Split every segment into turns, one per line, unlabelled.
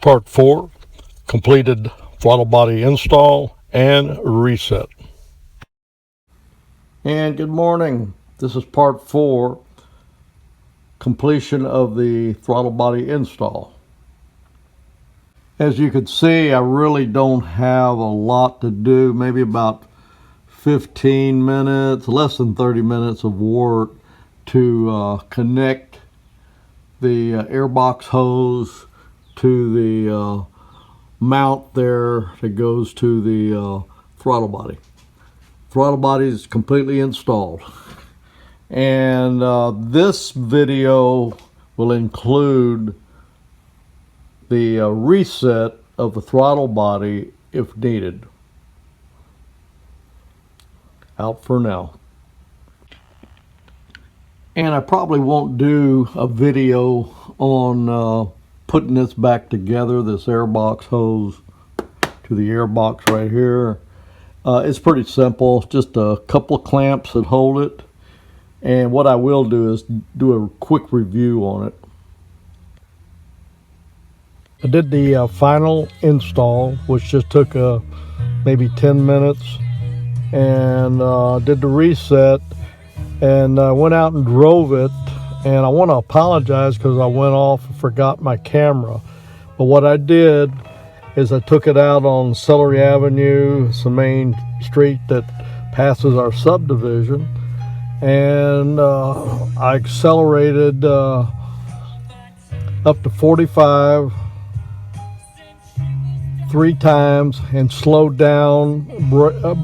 Part 4, completed throttle body install and reset. And good morning. This is part 4, completion of the throttle body install. As you can see, I really don't have a lot to do, maybe about 15 minutes, less than 30 minutes of work to connect the airbox hose to the mount there that goes to the throttle body. Throttle body is completely installed. And this video will include the reset of the throttle body if needed. Out for now. And I probably won't do a video on putting this back together, this airbox hose to the airbox right here. It's pretty simple, just a couple of clamps that hold it. And what I will do is do a quick review on it. I did the final install, which just took maybe 10 minutes, and did the reset, and went out and drove it. And I want to apologize because I went off and forgot my camera. But what I did is I took it out on Celery Avenue. It's the main street that passes our subdivision. And I accelerated up to 45 3 times and slowed down,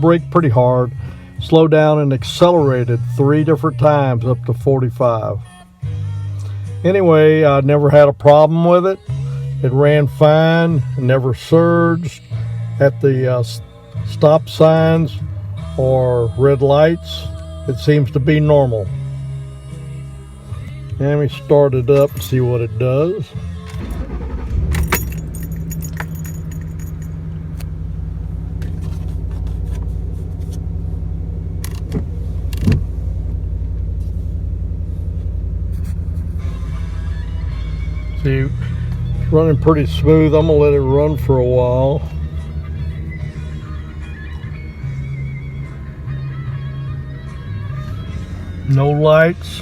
braked pretty hard, slowed down and accelerated 3 different times up to 45. Anyway, I never had a problem with it. It ran fine, never surged at the stop signs or red lights. It seems to be normal. Let me start it up and see what it does. See, it's running pretty smooth. I'm gonna let it run for a while. No lights,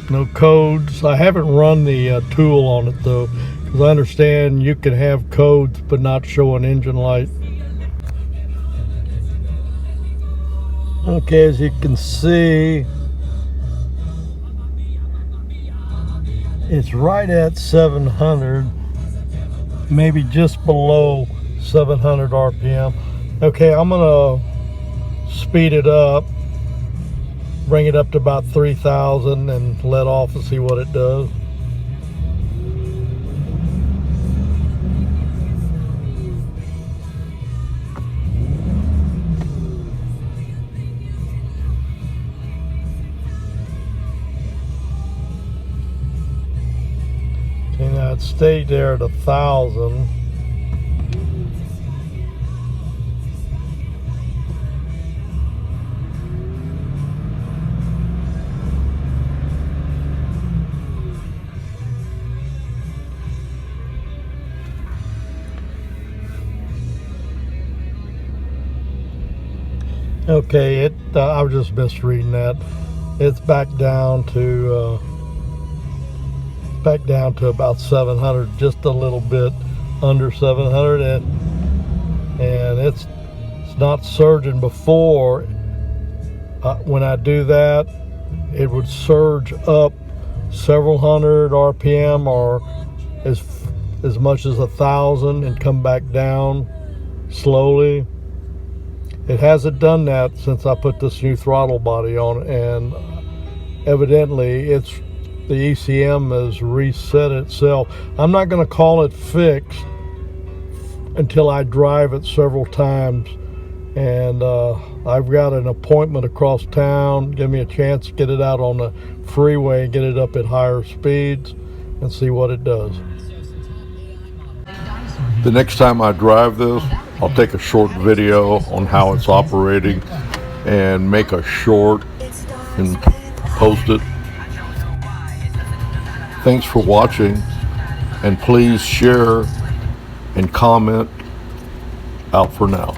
no codes. I haven't run the tool on it though, because I understand you can have codes but not show an engine light. Okay, as you can see, it's right at 700, maybe just below 700 RPM. Okay, I'm gonna speed it up, bring it up to about 3,000 and let off and see what it does. Okay, now it stayed there at 1,000. Okay, I was just misreading that. It's back down to about 700, just a little bit under 700, and it's not surging. Before, when I do that, it would surge up several hundred RPM or as much as 1,000 and come back down slowly. It hasn't done that since I put this new throttle body on, and evidently the ECM has reset itself. I'm not going to call it fixed until I drive it several times, and I've got an appointment across town. Give me a chance to get it out on the freeway and get it up at higher speeds and see what it does. The next time I drive this, I'll take a short video on how it's operating and make a short and post it. Thanks for watching. and please share and comment. Out for now.